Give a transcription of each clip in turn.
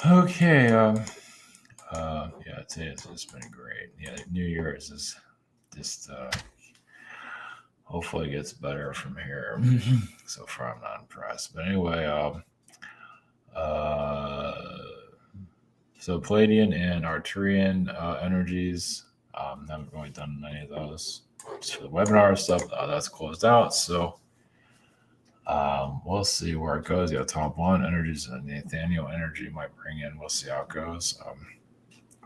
Okay. Yeah, it's been great. Yeah, New Year's is just hopefully it gets better from here. So far, I'm not impressed. But anyway, uh, so Pleiadian and Arcturian energies. Haven't really done any of those. Just for the webinar stuff, that's closed out. So we'll see where it goes. Yeah, top one energies and Nathaniel energy might bring in. We'll see how it goes.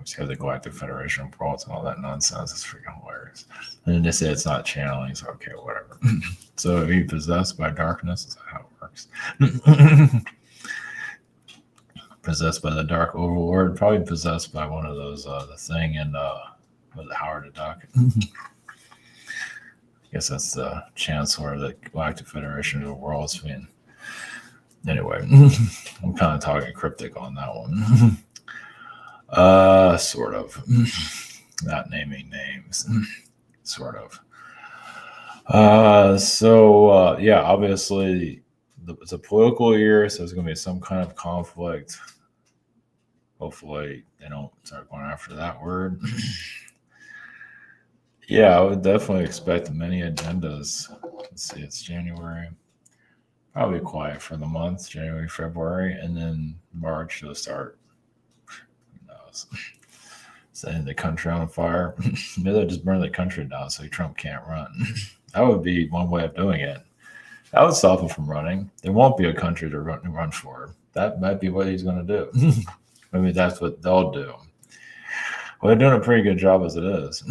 You have the Galactic Federation of Worlds and all that nonsense. It's freaking hilarious. And then they say it's not channeling, so okay, whatever. So are you possessed by darkness? Is that how it works? Possessed by the Dark Overlord? Probably possessed by one of those, the thing in with Howard the Duck. I guess that's the Chancellor of the Galactic Federation of the Worlds. I mean, anyway, I'm kind of talking cryptic on that one. Sort of. Not naming names. Sort of. Yeah, obviously it's a political year, so there's going to be some kind of conflict. Hopefully they don't start going after that word. Yeah, I would definitely expect many agendas. Let's see, it's January. Probably quiet for the month, January, February, and then March they'll start. Who knows? Setting the country on fire. Maybe they'll just burn the country down so Trump can't run. That would be one way of doing it. That would stop him from running. There won't be a country to run for. That might be what he's going to do. I mean, that's what they'll do. Well, they're doing a pretty good job as it is.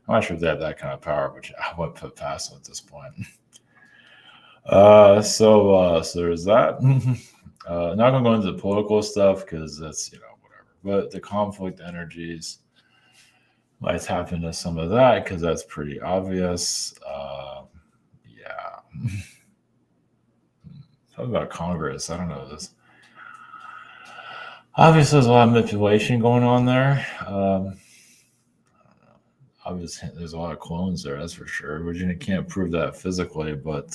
I'm not sure if they have that kind of power, which I wouldn't put past them at this point. So there's that. Not going to go into the political stuff because that's, whatever. But the conflict energies, might tap into some of that because that's pretty obvious. Yeah. Talk about Congress. I don't know this. Obviously, there's a lot of manipulation going on there. Obviously, there's a lot of clones there, that's for sure. Virginia can't prove that physically, but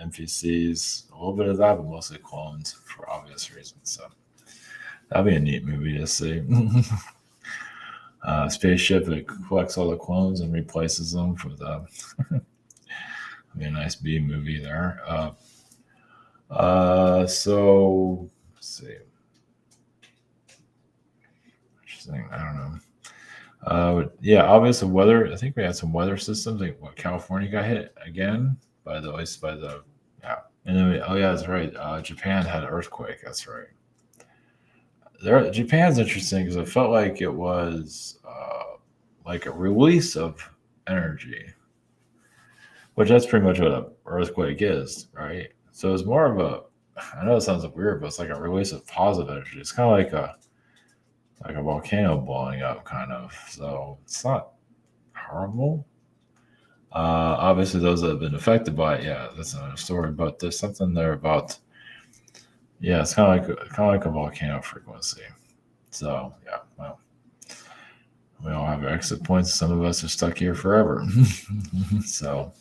NPCs, a little bit of that, but mostly clones for obvious reasons. So that'd be a neat movie to see. Spaceship that collects all the clones and replaces them for the. Be a nice B movie there. So let's see. Interesting. I don't know. Yeah, obviously weather. I think we had some weather systems. Like California got hit again by the ice, yeah. And then that's right. Japan had an earthquake. That's right. Japan's interesting because it felt like it was like a release of energy, which that's pretty much what an earthquake is, right? So it's more of a. I know it sounds weird, but it's like a release of positive energy. It's kind of like a volcano blowing up, kind of. So it's not horrible. Obviously, those that have been affected by it, yeah, that's another story. But there's something there about, yeah, it's kind of like a volcano frequency. So yeah, well, we all have exit points. Some of us are stuck here forever. So,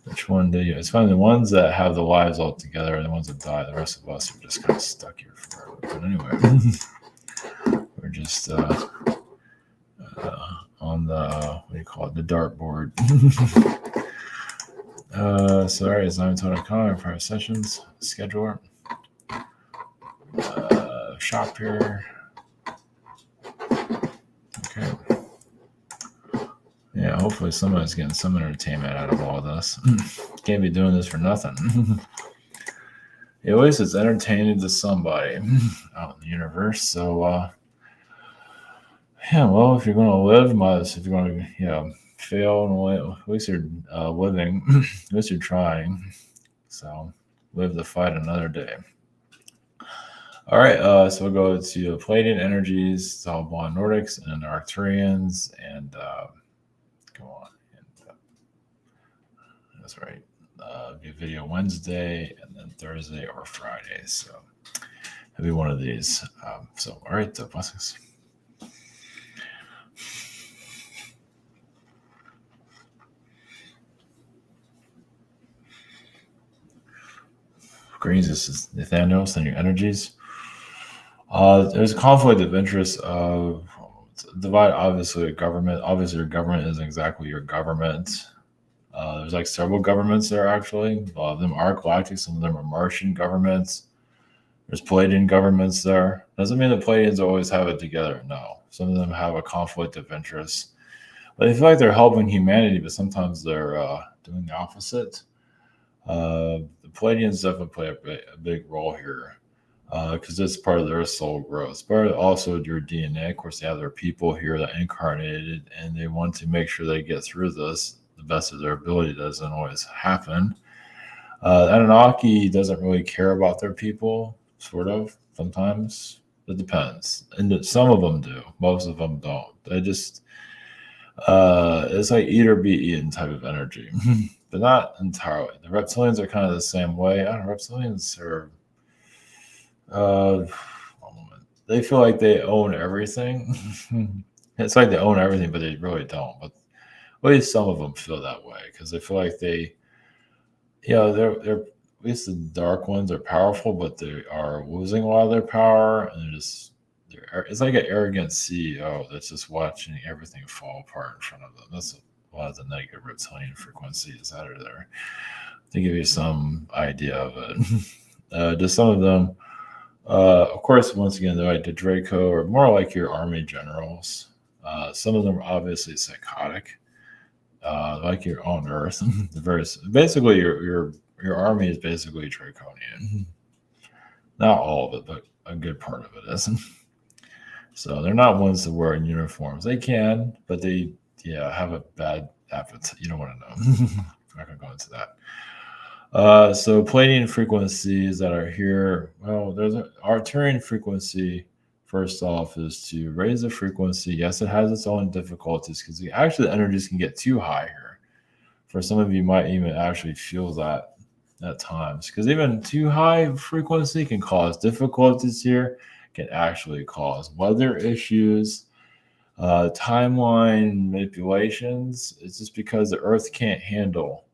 which one do you? It's funny, the ones that have the lives all together are the ones that die. The rest of us are just kind of stuck here forever. But anyway, we're just on the what do you call it? The dartboard. Sorry, it's 9:20 private sessions scheduler. Shop here. Okay. Yeah, hopefully somebody's getting some entertainment out of all this. Can't be doing this for nothing. At least it's entertaining to somebody out in the universe. So, yeah, well, if you're going to live, if you're going to, fail, and at least you're living. At least you're trying. So, live to fight another day. All right, so we'll go to Pleiadian energies, Talbot Nordics, and Arcturians, and go on. And, that's right. Be a video Wednesday, and then Thursday or Friday. So it'll be one of these. All right, blessings. Greens is Nathaniel, sending energies. There's a conflict of interest of divide. Obviously, a government. Obviously, your government isn't exactly your government. There's like several governments there actually. A lot of them are galactic. Some of them are Martian governments. There's Pleiadian governments there. Doesn't mean the Pleiadians always have it together. No, some of them have a conflict of interest. But they feel like they're helping humanity, but sometimes they're doing the opposite. The Pleiadians definitely play a big role here because it's part of their soul growth. But also your DNA. Of course, they have their people here that incarnated, and they want to make sure they get through this the best of their ability. Doesn't always happen. Anunnaki doesn't really care about their people, sort of. Sometimes it depends, and some of them do. Most of them don't. They just it's like eat or be eaten type of energy, but not entirely. The reptilians are kind of the same way. I don't know, reptilians are. One moment. They feel like they own everything. It's like they own everything, but they really don't. But at least some of them feel that way because they feel like they, they're at least the dark ones are powerful, but they are losing a lot of their power, and it's like an arrogant CEO that's just watching everything fall apart in front of them. That's a lot of the negative reptilian frequencies that are there. To give you some idea of it, just some of them. Of course, once again, they're like the Draco, or more like your army generals. Some of them are obviously psychotic, like you're on Earth. Basically, your army is basically draconian. Not all of it, but a good part of it is. So they're not ones that wear in uniforms. They can, but they have a bad appetite. You don't want to know. I'm not going to go into that. So Pleiadian frequencies that are here. Well, there's an Arcturian frequency. First off, is to raise the frequency. Yes, it has its own difficulties because actually the energies can get too high here. For some of you, might even actually feel that at times because even too high frequency can cause difficulties here. Can actually cause weather issues, timeline manipulations. It's just because the Earth can't handle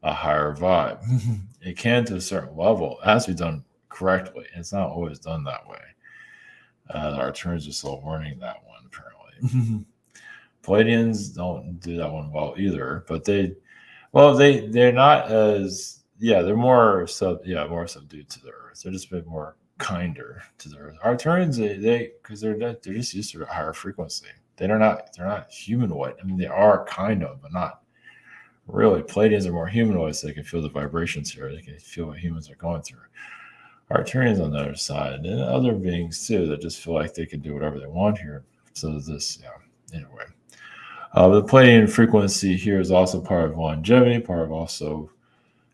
a higher vibe. It can to a certain level. It has to be done correctly. It's not always done that way. Our turns are still learning that one, apparently. Pleiadians don't do that one well either, but they're not as they're more more subdued to the Earth. They're just a bit more kinder to the Earth. Arcturians, because they're just used to a higher frequency. They're not humanoid. I mean, they are kind of, but not really. Pleiadians are more humanoid, so they can feel the vibrations here. They can feel what humans are going through. Arcturians on the other side, and other beings too, that just feel like they can do whatever they want here. So anyway. The Pleiadian frequency here is also part of longevity, part of also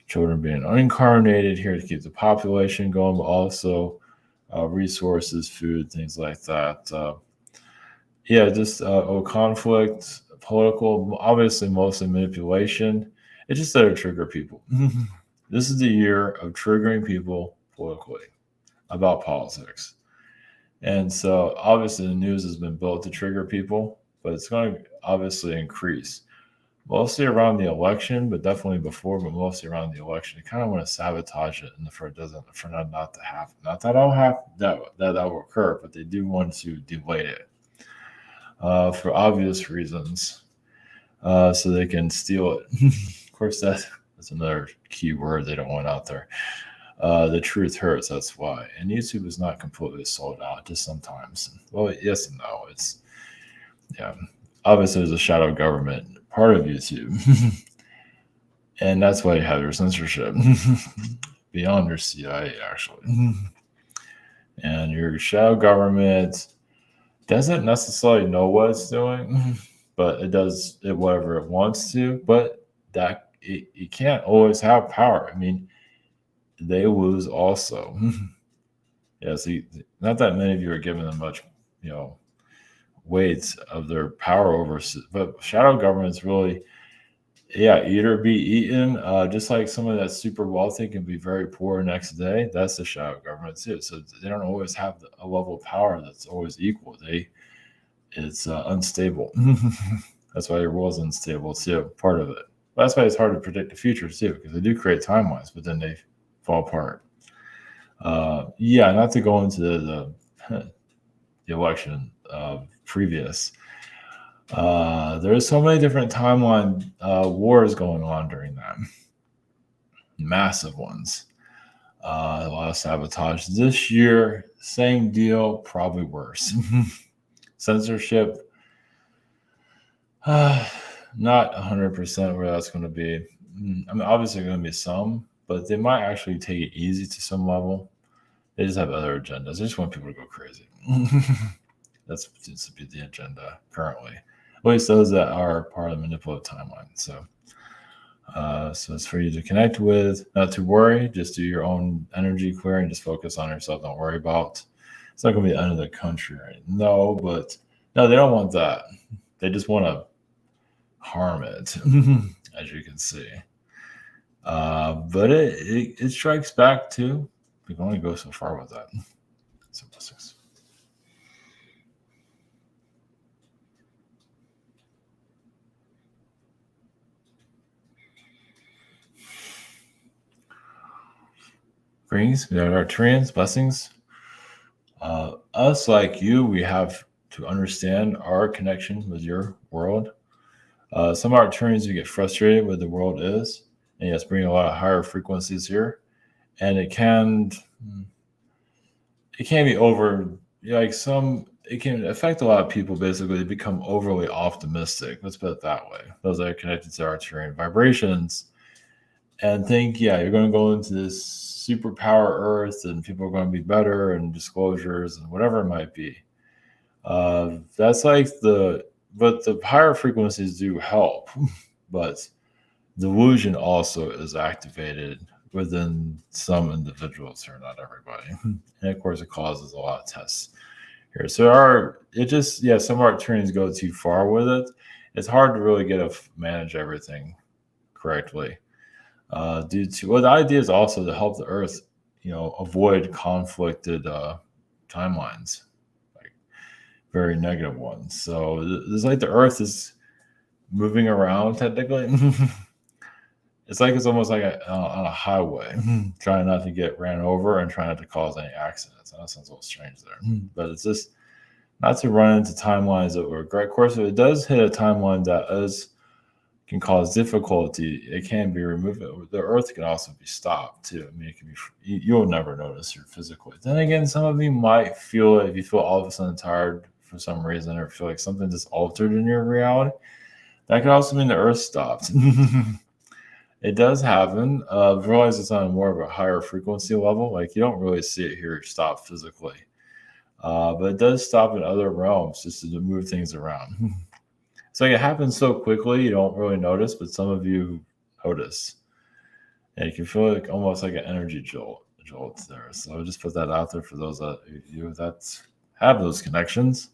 children being incarnated here to keep the population going, but also resources, food, things like that. Conflict, political, obviously mostly manipulation. It's just there to trigger people. This is the year of triggering people politically about politics. And so obviously the news has been built to trigger people, but it's going to obviously increase. Mostly around the election, but definitely before, but mostly around the election. They kind of want to sabotage it and for not to happen. Not that all happen that will occur, but they do want to delay it for obvious reasons, so they can steal it. Of course, that's another key word they don't want out there. The truth hurts. That's why. And YouTube is not completely sold out. Just sometimes. Well, yes and no. It's obviously there's a shadow government part of YouTube. And that's why you have your censorship beyond your CIA, actually. And your shadow government doesn't necessarily know what it's doing, but it does it whatever it wants to. But that it can't always have power. I mean, they lose also. See, not that many of you are giving them much, weight of their power over, but shadow governments really, eat or be eaten. Just like someone that's super wealthy can be very poor next day. That's the shadow government too. So they don't always have a level of power that's always equal. It's unstable. That's why your world's unstable too. Part of it. But that's why it's hard to predict the future too, because they do create timelines, but then they fall apart. Yeah, not to go into the election previous. There's so many different timeline wars going on during that, massive ones. A lot of sabotage. This year, same deal, probably worse. Censorship, not 100% where that's going to be. I mean, obviously, going to be some, but they might actually take it easy to some level. They just have other agendas. They just want people to go crazy. That seems to be the agenda currently. At least those that are part of the manipulative timeline. So it's for you to connect with, not to worry. Just do your own energy clearing. Just focus on yourself. Don't worry about. It's not going to be the end of the country, right? No, but no, they don't want that. They just want to harm it, as you can see. But it strikes back too. We can only go so far with that. So blessings. Greetings, we have Arcturians, blessings. Us, like you, we have to understand our connection with your world. Some Arcturians, you get frustrated with the world is, and yes, bringing a lot of higher frequencies here, and it can be over. Like it can affect a lot of people. Basically, they become overly optimistic. Let's put it that way. Those that are connected to Arcturian vibrations, and think, yeah, you're going to go into this superpower Earth, and people are going to be better, and disclosures, and whatever it might be. That's like but the higher frequencies do help, but delusion also is activated within some individuals here, not everybody. And of course, it causes a lot of tests here. So some Arcturians go too far with it. It's hard to really manage everything correctly. Due to the idea is also to help the Earth, avoid conflicted timelines, like very negative ones. So it's like the Earth is moving around technically. It's like it's almost like on a highway, trying not to get ran over and trying not to cause any accidents. And that sounds a little strange there, but it's just not to run into timelines that were great. Of course, if it does hit a timeline that can cause difficulty, it can be removed. The Earth can also be stopped too. I mean, it can be. You'll never notice your physically. Then again, some of you might feel it if you feel all of a sudden tired for some reason, or feel like something just altered in your reality. That could also mean the Earth stopped. It does happen. Realize it's on more of a higher frequency level. Like you don't really see it here stop physically, but it does stop in other realms just to move things around. So it happens so quickly you don't really notice, but some of you notice, and you can feel like almost like an energy jolt there. So I'll just put that out there for those of you that have those connections.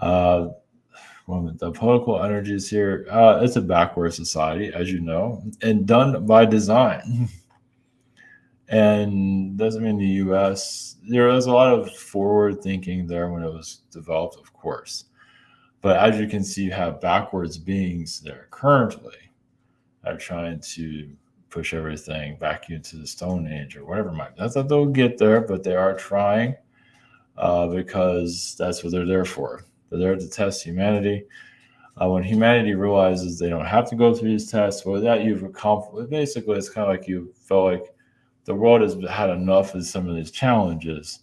The political energies here, it's a backward society, as you know, and done by design. And doesn't mean the U.S. There was a lot of forward thinking there when it was developed, of course. But as you can see, you have backwards beings there currently are trying to push everything back into the Stone Age or whatever it might be. That's not they'll get there, but they are trying because that's what they're there for. They're there to test humanity. When humanity realizes they don't have to go through these tests, well, that you've accomplished. Basically, it's kind of like you felt like the world has had enough of some of these challenges,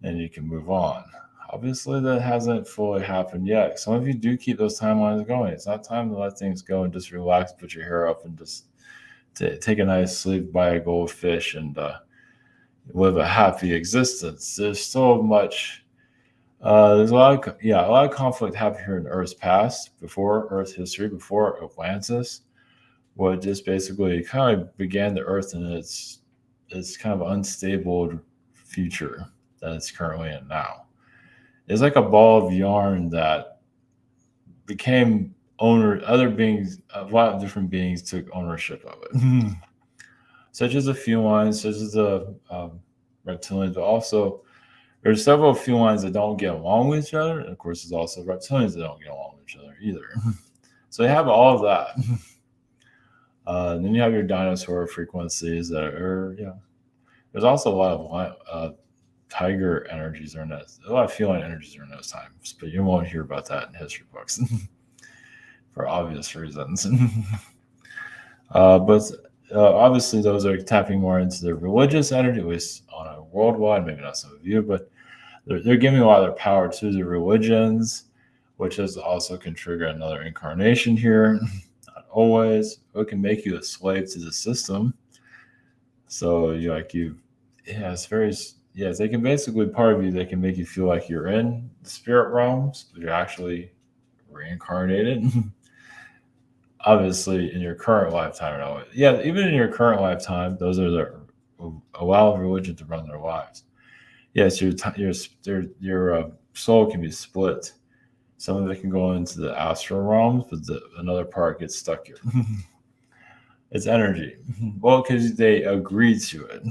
and you can move on. Obviously, that hasn't fully happened yet. Some of you do keep those timelines going. It's not time to let things go and just relax, put your hair up, and just take a nice sleep, buy a goldfish, and live a happy existence. There's so much. There's a lot of conflict happened here in Earth's past, before Earth history, before Atlantis, what just basically kind of began the Earth in its kind of unstable future that it's currently in now. It's like a ball of yarn that became other beings, a lot of different beings took ownership of it. Such as the felines, such as the reptilians, but also there's several felines that don't get along with each other. And of course, there's also reptilians that don't get along with each other either. So you have all of that. Then you have your dinosaur frequencies that are, There's also a lot of tiger energies are in that. A lot of feline energies are in those times, but you won't hear about that in history books for obvious reasons. But obviously, those are tapping more into the religious energy, at least on a worldwide, maybe not some of you, but they're giving a lot of their power to the religions, which is also can trigger another incarnation here. Not always. It can make you a slave to the system. So it's very, they can basically part of you. They can make you feel like you're in the spirit realms, but you're actually reincarnated. Obviously, in your current lifetime, even in your current lifetime, those are allow religion to run their lives. Yes, your soul can be split. Some of it can go into the astral realms, but another part gets stuck here. It's energy. Well, because they agreed to it.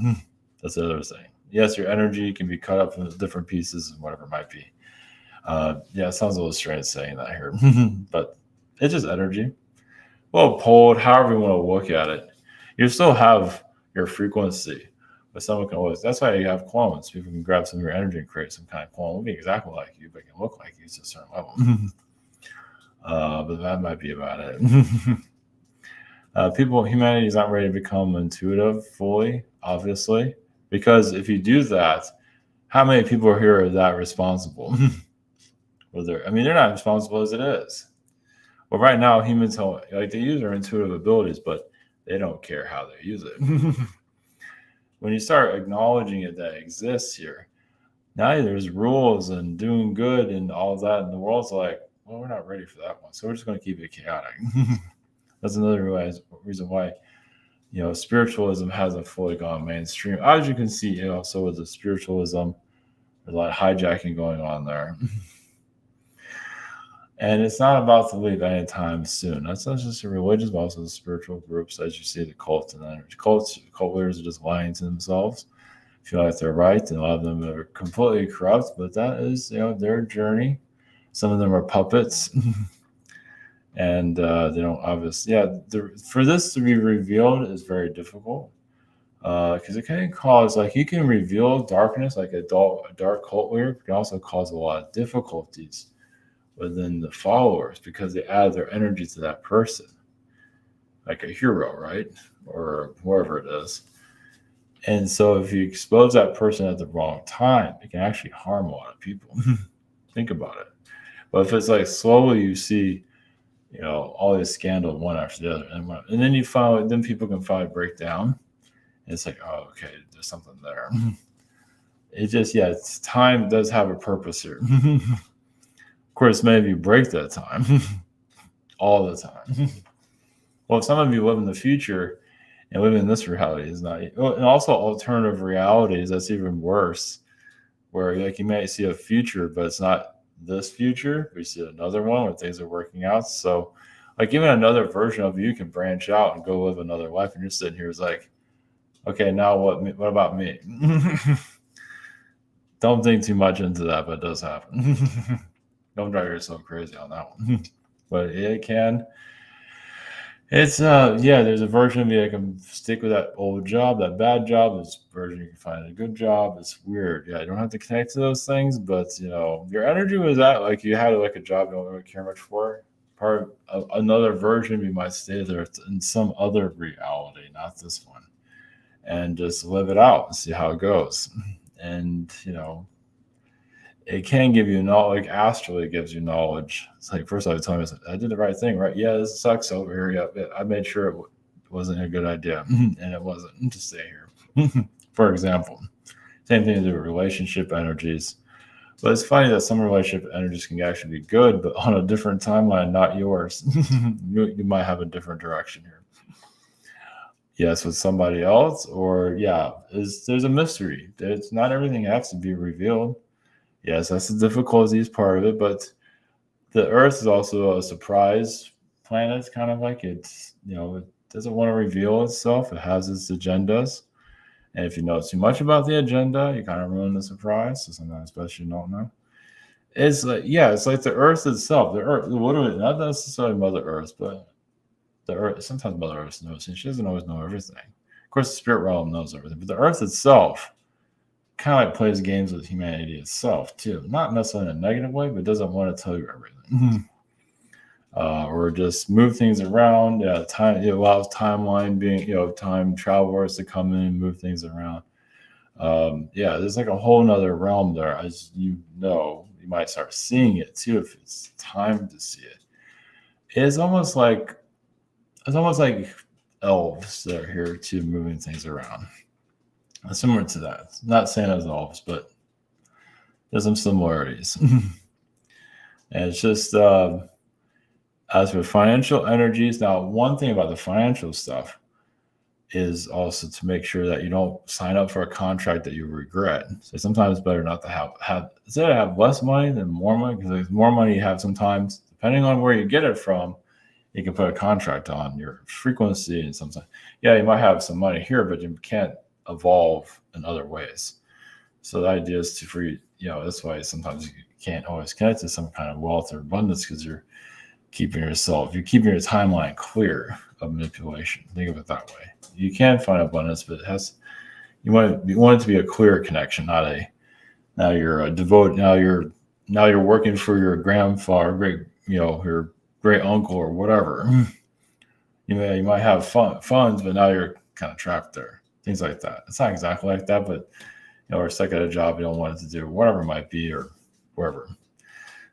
That's the other thing. Yes, your energy can be cut up into different pieces and whatever it might be. It sounds a little strange saying that here, but it's just energy. Well, pulled, however you want to look at it. You still have your frequency, but someone can always, that's why you have clones. People can grab some of your energy and create some kind of clone. It'll be exactly like you, but it can look like you to a certain level. But that might be about it. Humanity is not ready to become intuitive fully, obviously, because if you do that, how many people here are that responsible? They're not responsible as it is. Well, right now, humans they use their intuitive abilities, but they don't care how they use it. When you start acknowledging it that exists here, now there's rules and doing good and all of that, and the world's like, well, we're not ready for that one, so we're just going to keep it chaotic. That's another reason why spiritualism hasn't fully gone mainstream. As you can see, also with the spiritualism, there's a lot of hijacking going on there. And it's not about to leave anytime soon. That's not just the religious, but also the spiritual groups, as you see the cults and energy. Cult leaders are just lying to themselves, feel like they're right, and a lot of them are completely corrupt. But that is, their journey. Some of them are puppets, and they don't obviously. For this to be revealed is very difficult because it can cause, you can reveal darkness, like a dark cult leader, can also cause a lot of difficulties within the followers because they add their energy to that person, like a hero, right? Or whoever it is. And so if you expose that person at the wrong time, it can actually harm a lot of people. Think about it. But if it's like slowly you see, all these scandals one after the other, and then then people can finally break down. And it's like, oh, okay, there's something there. It just, it's time does have a purpose here. Of course, maybe you break that time all the time. Well, some of you live in the future and live in this reality is not, and also alternative realities. That's even worse, where you might see a future, but it's not this future. We see another one where things are working out. So, even another version of you can branch out and go live another life, and you're sitting here is like, okay, now what? What about me? Don't think too much into that, but it does happen. Don't drive yourself crazy on that one. But it can. It's there's a version of me that can stick with that old job, that bad job. This version you can find a good job. It's weird. You don't have to connect to those things, but your energy was that you had a job you don't really care much for. Part of another version you might stay there in some other reality, not this one, and just live it out and see how it goes. And it can give you knowledge, astrally gives you knowledge. It's like, first I was telling myself, I did the right thing, right? Yeah, this sucks over here. Yeah, I made sure it wasn't a good idea, and it wasn't to stay here. For example, same thing to do with relationship energies. But it's funny that some relationship energies can actually be good, but on a different timeline, not yours. You might have a different direction here. Yes, with somebody else, or there's a mystery. It's not everything has to be revealed. Yes, that's the difficulties part of it, but the Earth is also a surprise planet. It's kind of like it's, it doesn't want to reveal itself. It has its agendas. And if you know too much about the agenda, you kind of ruin the surprise. So sometimes best you don't know. It's like, it's like the Earth itself. The Earth, literally, not necessarily Mother Earth, but the Earth. Sometimes Mother Earth knows, and she doesn't always know everything. Of course, the spirit realm knows everything, but the earth itself kind of like plays games with humanity itself too. Not necessarily in a negative way, but doesn't want to tell you everything. Or just move things around. Yeah, time it allows timeline being, time travelers to come in and move things around. Yeah, there's like a whole nother realm there. As you might start seeing it too if it's time to see it. It's almost like elves that are here too, moving things around. Similar to that. Not Santa's elves, but there's some similarities. And it's just as with financial energies. Now, one thing about the financial stuff is also to make sure that you don't sign up for a contract that you regret. So sometimes it's better not to have instead of have less money than more money, because the more money you have sometimes, depending on where you get it from, you can put a contract on your frequency. And sometimes, you might have some money here, but you can't evolve in other ways. So the idea is that's why sometimes you can't always connect to some kind of wealth or abundance, because you're keeping your timeline clear of manipulation. Think of it that way. You can find abundance, but you want it to be a clear connection, not now you're a devote. Now you're working for your grandfather, your great uncle or whatever. You might have funds, but now you're kind of trapped there. Things like that. It's not exactly like that, but or stuck at a job you don't want it to do, whatever it might be, or wherever.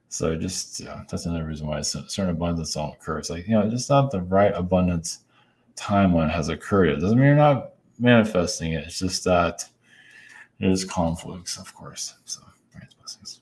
So just that's another reason why certain abundance don't occur. It's like just not the right abundance timeline has occurred. It doesn't mean you're not manifesting it. It's just that there's conflicts, of course. So, blessings.